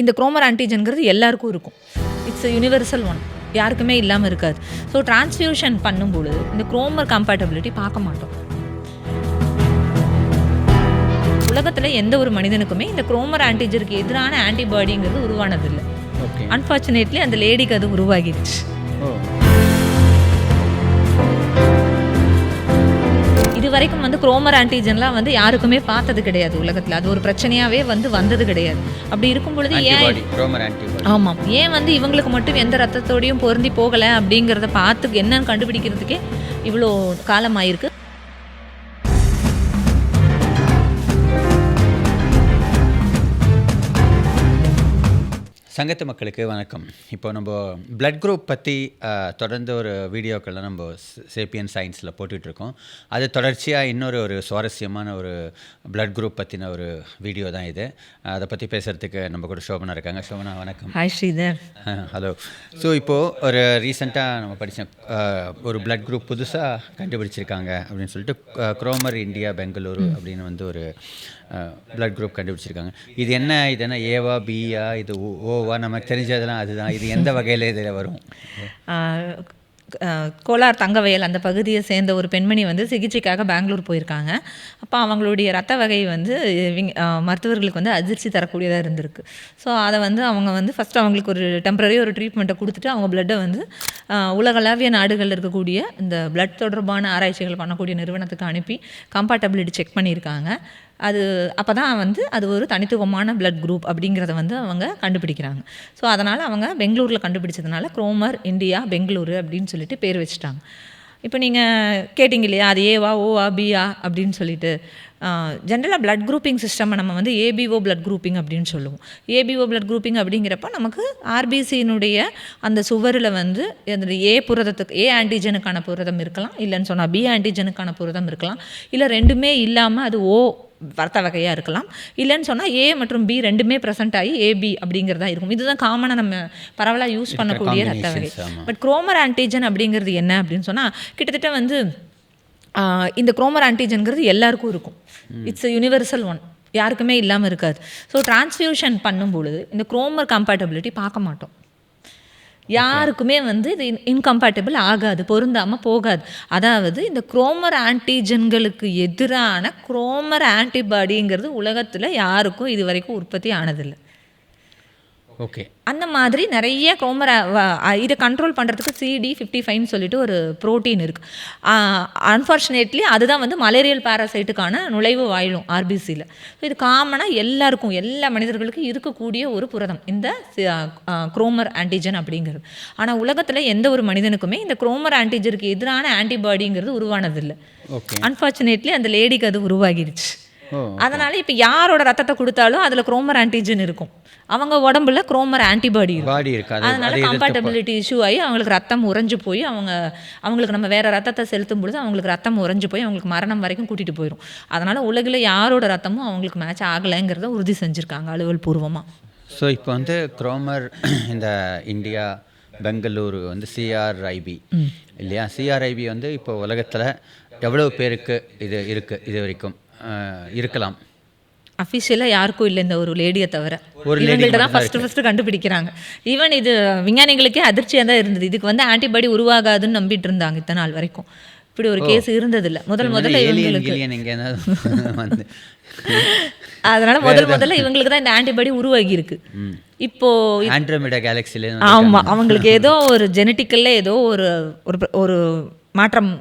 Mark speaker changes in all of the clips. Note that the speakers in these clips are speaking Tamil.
Speaker 1: இந்த குரோமர் ஆன்டிஜன்கிறது எல்லாருக்கும் இருக்கும். இட்ஸ் யூனிவர்சல் ஒன், யாருக்குமே இல்லாமல் இருக்காது. ஸோ டிரான்ஸ்ஃபியூஷன் பண்ணும்பொழுது இந்த குரோமர் கம்பேட்டபிலிட்டி பார்க்க மாட்டோம். உலகத்தில் எந்த ஒரு மனிதனுக்குமே இந்த குரோமர் ஆன்டிஜனுக்கு எதிரான ஆன்டிபாடிங்கிறது உருவானதில்லை. அன்ஃபார்ச்சுனேட்லி அந்த லேடிக்கு அது உருவாகிடுச்சு. இது வரைக்கும் வந்து குரோமர் ஆன்டிஜன்லாம் வந்து யாருக்குமே பார்த்தது கிடையாது உலகத்தில். அது ஒரு பிரச்சனையாகவே வந்தது கிடையாது. அப்படி இருக்கும் பொழுது ஆமாம், ஏன் வந்து இவங்களுக்கு மட்டும் எந்த ரத்தத்தோடையும் பொருந்தி போகலை அப்படிங்கிறத பார்த்து என்னன்னு கண்டுபிடிக்கிறதுக்கே இவ்வளோ காலம் ஆயிருக்கு.
Speaker 2: சங்கத்து மக்களுக்கு வணக்கம். இப்போ நம்ம பிளட் குரூப் பற்றி தொடர்ந்து ஒரு வீடியோக்கள்லாம் நம்ம சேப்பியன் சயின்ஸில் போட்டுட்ருக்கோம். அது தொடர்ச்சியாக இன்னொரு சுவாரஸ்யமான ஒரு பிளட் குரூப் பற்றின ஒரு வீடியோ தான் இது. அதை பற்றி பேசுகிறதுக்கு நம்ம கூட சோபனா இருக்காங்க. சோபனா வணக்கம்.
Speaker 1: ஹாய் ஸ்ரீதர்.
Speaker 2: ஹலோ. ஸோ இப்போது ஒரு ரீசெண்டாக நம்ம படித்தோம், ஒரு பிளட் குரூப் புதுசாக கண்டுபிடிச்சிருக்காங்க அப்படின்னு சொல்லிட்டு குரோமர் இந்தியா பெங்களூரு அப்படின்னு வந்து ஒரு பிளட் குரூப் கண்டுபிடிச்சிருக்காங்க. இது என்ன ஏவா பியா இது ஓவா நமக்கு தெரிஞ்சதெல்லாம் அதுதான். இது எந்த வகையில் இதில் வரும்?
Speaker 1: கோலார் தங்கவயல் அந்த பகுதியை சேர்ந்த ஒரு பெண்மணி வந்து சிகிச்சைக்காக பெங்களூர் போயிருக்காங்க. அப்போ அவங்களுடைய ரத்த வகை வந்து மருத்துவர்களுக்கு வந்து அதிர்ச்சி தரக்கூடியதாக இருந்திருக்கு. ஸோ அதை வந்து அவங்க வந்து ஃபஸ்ட்டு அவங்களுக்கு ஒரு டெம்பரரி ஒரு ட்ரீட்மெண்ட்டை கொடுத்துட்டு அவங்க பிளட்டை வந்து உலகளாவிய நாடுகளில் இருக்கக்கூடிய இந்த பிளட் தொடர்பான ஆராய்ச்சிகள் பண்ணக்கூடிய நிறுவனத்துக்கு அனுப்பி கம்பேட்டபிலிட்டி செக் பண்ணியிருக்காங்க. அது அப்போ தான் வந்து அது ஒரு தனித்துவமான பிளட் குரூப் அப்படிங்கிறத வந்து அவங்க கண்டுபிடிக்கிறாங்க. ஸோ அதனால் அவங்க பெங்களூரில் கண்டுபிடிச்சதுனால குரோமர் இந்தியா பெங்களூரு அப்படின்னு சொல்லிட்டு பேர் வச்சுட்டாங்க. இப்போ நீங்கள் கேட்டிங்க இல்லையா, அது ஏவா ஓவா பியா அப்படின்னு சொல்லிட்டு. ஜென்ரலாக பிளட் குரூப்பிங் சிஸ்டம் நம்ம வந்து ஏபிஓ பிளட் குரூப்பிங் அப்படின்னு சொல்லுவோம். ஏபிஓ பிளட் குரூப்பிங் அப்படிங்கிறப்ப நமக்கு ஆர்பிசியினுடைய அந்த சுவரில் வந்து ஏ புரதத்துக்கு ஏ ஆன்டிஜனுக்கான புரதம் இருக்கலாம், இல்லைன்னு சொன்னால் பி ஆன்டிஜனுக்கான புரதம் இருக்கலாம், இல்லை ரெண்டுமே இல்லாமல் அது ஓ ரத்த வகையாக இருக்கலாம், இல்லைன்னு சொன்னால் ஏ மற்றும் பி ரெண்டுமே ப்ரெசென்ட் ஆகி ஏபி அப்படிங்கிறதா இருக்கும். இதுதான் காமனாக நம்ம பரவலாக யூஸ் பண்ணக்கூடிய ரத்த வகை. பட் குரோமர் ஆன்டிஜன் அப்படிங்கிறது என்ன அப்படின்னு சொன்னால் கிட்டத்தட்ட வந்து இந்த குரோமர் ஆன்டிஜன்கிறது எல்லாருக்கும் இருக்கும். இட்ஸ் யூனிவர்சல் ஒன், யாருக்குமே இல்லாமல் இருக்காது. ஸோ டிரான்ஸ்ஃபியூஷன் பண்ணும்பொழுது இந்த குரோமர் கம்பேட்டபிலிட்டி பார்க்க மாட்டோம். யாருக்குமே வந்து இது இன்கம்பேட்டபிள் ஆகாது, பொருந்தாமல் போகாது. அதாவது இந்த குரோமர் ஆன்டிஜன்களுக்கு எதிரான குரோமர் ஆன்டிபாடிங்கிறது உலகத்தில் யாருக்கும் இது வரைக்கும் உற்பத்தி ஆனதில்லை.
Speaker 2: ஓகே.
Speaker 1: அந்த மாதிரி நிறைய குரோமர் இதை கண்ட்ரோல் பண்ணுறதுக்கு CD55 சொல்லிட்டு ஒரு ப்ரோட்டீன் இருக்குது. அன்ஃபார்ச்சுனேட்லி அதுதான் வந்து மலேரியல் பாராசைட்டுக்கான நுழைவு வாயிலும் ஆர்பிசியில். இது காமனாக எல்லாருக்கும் எல்லா மனிதர்களுக்கும் இருக்கக்கூடிய ஒரு புரதம் இந்த குரோமர் ஆன்டிஜன் அப்படிங்கிறது. ஆனால் உலகத்தில் எந்த ஒரு மனிதனுக்குமே இந்த குரோமர் ஆன்டிஜனுக்கு எதிரான ஆன்டிபாடிங்கிறது உருவானதில்லை. அன்ஃபார்ச்சுனேட்லி அந்த லேடிக்கு அது உருவாகிடுச்சு. அதனால் இப்போ யாரோட ரத்தத்தை கொடுத்தாலும் அதில் குரோமர் ஆன்டிஜன் இருக்கும், அவங்க உடம்புல குரோமர் ஆன்டிபாடி இருக்கும். அதனால கம்பேட்டபிலிட்டி இஷ்யூ ஆகி அவங்களுக்கு ரத்தம் உறைஞ்சு போய் அவங்களுக்கு நம்ம வேறு ரத்தத்தை செலுத்தும் பொழுது அவங்களுக்கு ரத்தம் உறைஞ்சு போய் அவங்களுக்கு மரணம் வரைக்கும் கூட்டிகிட்டு போயிடும். அதனால் உலகில் யாரோட ரத்தமும் அவங்களுக்கு மேட்ச் ஆகலைங்கிறத உறுதி செஞ்சுருக்காங்க அலுவல் பூர்வமாக.
Speaker 2: ஸோ இப்போ வந்து குரோமர் இந்த இந்தியா பெங்களூரு வந்து CRIB இல்லையா? CRIB வந்து இப்போ உலகத்தில் எவ்வளோ பேருக்கு இது இருக்குது, இது வரைக்கும் இருக்கலாம்?
Speaker 1: அஃபிஷியலாக யாருக்கும் இல்லை, இந்த ஒரு லேடியை தவிர. இவங்கள்ட்ட தான் ஃபஸ்ட்டு கண்டுபிடிக்கிறாங்க. ஈவன் இது விஞ்ஞானிகளுக்கே அதிர்ச்சியாக தான் இருந்தது. இதுக்கு வந்து ஆன்டிபாடி உருவாகாதுன்னு நம்பிட்டு இருந்தாங்க இத்தனை நாள் வரைக்கும். இப்படி ஒரு கேஸ் இருந்ததில்லை. முதல்ல இவங்களுக்கு அதனால முதல்ல இவங்களுக்கு தான் இந்த ஆன்டிபாடி உருவாகி இருக்கு. இப்போ
Speaker 2: ஆண்ட்ரோமேடா கேலக்சில
Speaker 1: ஆமாம், அவங்களுக்கு ஏதோ ஒரு ஜெனட்டிக்கல்ல ஏதோ ஒரு மாற்றம்,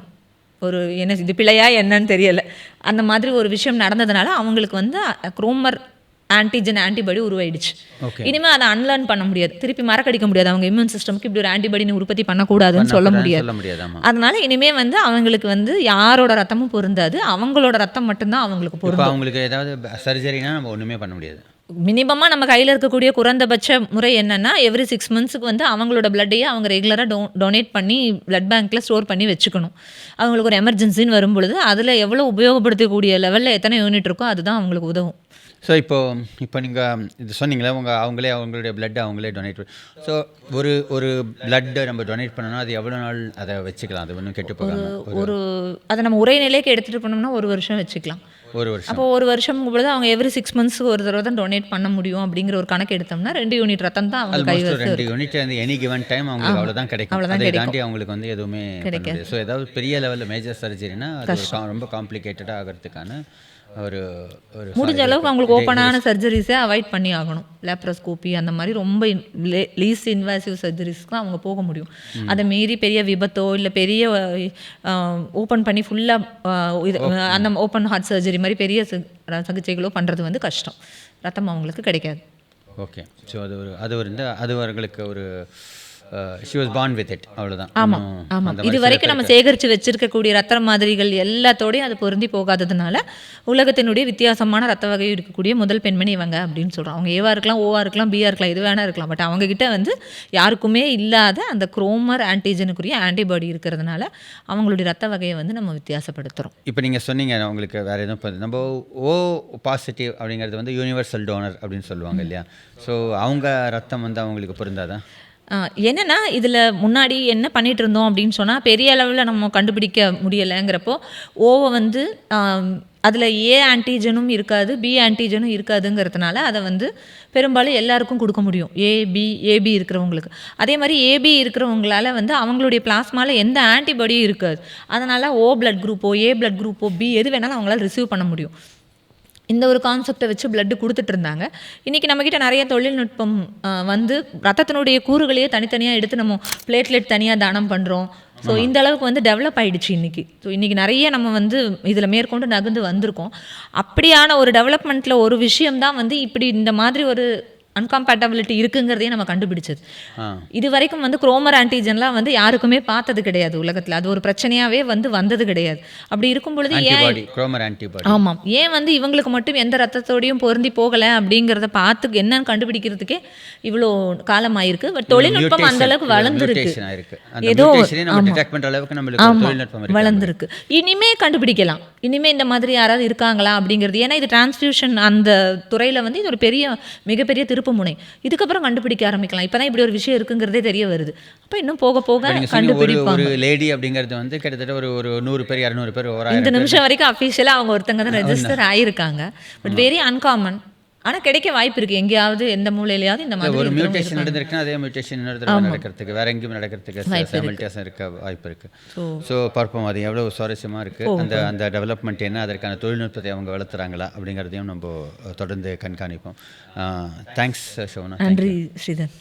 Speaker 1: ஒரு என்ன இது பிழையா என்னன்னு தெரியலை, அந்த மாதிரி ஒரு விஷயம் நடந்ததுனால அவங்களுக்கு வந்து குரோமர் ஆன்டிஜன் ஆன்டிபாடி உருவாயிடுச்சு. இனிமேல் அதை அன்லேர்ன் பண்ண முடியாது, திருப்பி மறக்கடிக்க முடியாது. அவங்க இம்யூன் சிஸ்டம்க்கு இப்படி ஒரு ஆன்டிபாடினை உற்பத்தி பண்ணக்கூடாதுன்னு சொல்ல முடியாது. அதனால இனிமேல் வந்து அவங்களுக்கு வந்து யாரோட ரத்தமும் பொருந்தாது, அவங்களோட ரத்தம் மட்டும்தான் அவங்களுக்கு பொருந்தும்.
Speaker 2: அவங்களுக்கு ஏதாவது சர்ஜரினா நம்ம ஒன்றுமே பண்ண முடியாது.
Speaker 1: மினிமமாக நம்ம கையில் இருக்கக்கூடிய குறைந்தபட்ச முறை என்னென்னா எவ்ரி 6 monthsக்கு வந்து அவங்களோட பிளட்டையே அவங்க ரெகுலராக டொனேட் பண்ணி பிளட் பேங்க்கில் ஸ்டோர் பண்ணி வச்சுக்கணும். அவங்களுக்கு ஒரு எமர்ஜென்சின்னு வரும்பொழுது அதில் எவ்வளோ உபயோகப்படுத்தக்கூடிய லெவலில் எத்தனை யூனிட் இருக்கோ அதுதான் அவங்களுக்கு உதவும்.
Speaker 2: ஸோ இப்போ நீங்கள் இது சொன்னீங்களே, அவங்களுடைய பிளட்டை அவங்களே டொனேட் பண்ணி. ஸோ ஒரு பிளட்டை நம்ம டொனேட் பண்ணோன்னா அது எவ்வளோ நாள் அதை வச்சுக்கலாம்? அது ஒன்றும் கெட்டு போகாமல்
Speaker 1: அதை நம்ம உரை நிலைக்கு எடுத்துகிட்டு போனோம்னா 1 வருஷம் வச்சுக்கலாம்.
Speaker 2: ஒரு வருஷம்.
Speaker 1: அப்போ ஒரு வருஷம் பொழுது அவங்க எவ்ரி 6 மந்த்ஸ்க்கு ஒரு தடவை தான் டொனேட் பண்ண முடியும் அப்படிங்கிற ஒரு கணக்கு எடுத்தோம்னா 2 யூனிட் ரத்தம் தான் அவங்க
Speaker 2: ஆல்மோஸ்ட்
Speaker 1: கைவசம்
Speaker 2: 2 யூனிட் அந்த எனி கிவன் டைம் அவங்களுக்கு அவ்வளோதான் கிடைக்கும்.
Speaker 1: அவ்வளோதான்
Speaker 2: அதை
Speaker 1: கிடைக்கும்.
Speaker 2: தாண்டி அவங்களுக்கு வந்து எதுவுமே கிடைக்காது. ஸோ ஏதாவது பெரிய லெவலில் மேஜர் சர்ஜரினா அது ரொம்ப காம்ப்ளிகேட்டடாக ஆகிறதுக்கான ஒரு
Speaker 1: முடிஞ்ச அளவுக்கு அவங்களுக்கு ஓப்பனான சர்ஜரிஸை அவாய்ட் பண்ணி ஆகணும். லேப்ரோஸ்கோப்பி அந்த மாதிரி ரொம்ப லீஸ்ட் இன்வாசிவ் சர்ஜரிஸ்க்கு தான் அவங்க போக முடியும். அதை மீறி பெரிய விபத்தோ இல்லை பெரிய ஓப்பன் பண்ணி ஃபுல்லாக இது அந்த ஓப்பன் ஹார்ட் சர்ஜரி மாதிரி பெரிய சிகிச்சைகளோ பண்ணுறது வந்து கஷ்டம். ரத்தம் அவங்களுக்கு கிடைக்காது.
Speaker 2: ஓகே. ஸோ அது அவர்களுக்கு ஒரு she was born with it அவ்வளவுதான்.
Speaker 1: ஆமாம் ஆமாம். இது வரைக்கும் நம்ம சேகரித்து வச்சிருக்கக்கூடிய ரத்த மாதிரிகள் எல்லாத்தோடையும் அது பொருந்தி போகாததுனால உலகத்தினுடைய வித்தியாசமான ரத்த வகை இருக்கக்கூடிய முதல் பெண்மணி இவங்க அப்படின்னு சொல்கிறோம். அவங்க ஏவா இருக்கலாம், ஓவா இருக்கலாம், பிஆ இருக்கலாம், இது வேணா இருக்கலாம். பட் அவங்கக்கிட்ட வந்து யாருக்குமே இல்லாத அந்த குரோமர் ஆன்டிஜனுக்குரிய ஆன்டிபாடி இருக்கிறதுனால அவங்களுடைய ரத்த வகையை வந்து நம்ம வித்தியாசப்படுத்துகிறோம்.
Speaker 2: இப்போ நீங்கள் சொன்னீங்க உங்களுக்கு வேறு எதுவும் நம்ம ஓ பாசிட்டிவ் அப்படிங்கிறது வந்து யூனிவர்சல் டோனர் அப்படின்னு சொல்லுவாங்க இல்லையா? ஸோ அவங்க ரத்தம் வந்து அவங்களுக்கு பொருந்தாதான்?
Speaker 1: என்னென்னா இதில் முன்னாடி என்ன பண்ணிகிட்டு இருந்தோம் அப்படின்னு சொன்னால் பெரிய அளவில் நம்ம கண்டுபிடிக்க முடியலைங்கிறப்போ ஓவை வந்து அதில் ஏ ஆன்டிஜனும் இருக்காது, பி ஆன்டிஜனும் இருக்காதுங்கிறதுனால அதை வந்து பெரும்பாலும் எல்லாருக்கும் கொடுக்க முடியும். ஏபி இருக்கிறவங்களுக்கு. அதே மாதிரி ஏபி இருக்கிறவங்களால வந்து அவங்களுடைய பிளாஸ்மாவில் எந்த ஆன்டிபாடியும் இருக்காது. அதனால் ஓ பிளட் குரூப்போ ஏ பிளட் குரூப்போ பி எது வேணாலும் அவங்களால ரிசீவ் பண்ண முடியும். இந்த ஒரு கான்செப்டை வச்சு பிளட்டு கொடுத்துட்டு இருந்தாங்க. இன்றைக்கி நம்மக்கிட்ட நிறைய தொழில்நுட்பம் வந்து ரத்தத்தினுடைய கூறுகளையே தனித்தனியாக எடுத்து நம்ம பிளேட்லெட் தனியாக தானம் பண்ணுறோம். ஸோ இந்த அளவுக்கு வந்து டெவலப் ஆகிடுச்சு இன்றைக்கி. ஸோ இன்றைக்கி நிறைய நம்ம வந்து இதில் மேற்கொண்டு நகர்ந்து வந்திருக்கோம். அப்படியான ஒரு டெவலப்மெண்ட்டில் ஒரு விஷயம்தான் வந்து இப்படி இந்த மாதிரி ஒரு அன்கம்பேட்டபிலிட்டி இருக்குங்கிறதையே நம்ம கண்டுபிடிச்சது. இது வரைக்கும் வந்து குரோமர் ஆன்டிஜன்லாம் வந்து யாருக்குமே பார்த்தது கிடையாது உலகத்தில். அது ஒரு பிரச்சனையாகவே வந்து வந்தது கிடையாது. அப்படி இருக்கும் பொழுது ஆமாம் ஏன் வந்து இவங்களுக்கு மட்டும் எந்த ரத்தத்தோடையும் பொருந்தி போகலை அப்படிங்கிறத பார்த்து என்னன்னு கண்டுபிடிக்கிறதுக்கே இவ்வளோ காலம் ஆயிருக்கு. பட் தொழில்நுட்பம் அந்த அளவுக்கு வளர்ந்துருக்கு. ஏதோ வளர்ந்துருக்கு. இனிமே கண்டுபிடிக்கலாம். இனிமே இந்த மாதிரி யாராவது இருக்காங்களா அப்படிங்கிறது. ஏன்னா இது டிரான்ஸ்ஃபியூஷன் அந்த துறையில் வந்து இது ஒரு மிகப்பெரிய திருப்பு முனை. இதுக்கப்புறம் கண்டுபிடிக்க ஆரம்பிக்கலாம். இப்பதான் இப்படி ஒரு விஷயம் இருக்குங்கிறதே தெரிய வருது. அப்ப இன்னும் போக போக கண்டுபிடிப்பாங்க.
Speaker 2: ஒரு லேடி அப்படிங்கிறது வந்து கிட்டத்தட்ட ஒரு 100 பேர் 200 பேர்
Speaker 1: இந்த நிமிஷம் வரைக்கும் அஃபிஷியலா அவங்க ஒருத்தங்க தான் ரெஜிஸ்டர் ஆயிருக்காங்க. But very uncommon. ஆனால் கிடைக்க வாய்ப்பு இருக்குது. எங்கேயாவது எந்த மூலையிலையாவது இந்த மாதிரி
Speaker 2: ஒரு மியூட்டேஷன் நடந்திருக்குன்னா அதே மியூட்டேஷன் நடக்கிறதுக்கு வேற எங்கேயும் நடக்கிறதுக்கு சைமல்டேனியஸாக இருக்க வாய்ப்பு இருக்குது. ஸோ பார்ப்போம் அது எவ்வளோ சுவாரஸ்யமாக இருக்குது. அந்த டெவலப்மெண்ட் என்ன, அதற்கான தொழில்நுட்பத்தை அவங்க வளர்த்துறாங்களா அப்படிங்கிறதையும் நம்ம தொடர்ந்து கண்காணிப்போம். தேங்க்ஸ் ஷோனா.
Speaker 1: நன்றி ஸ்ரீதர்.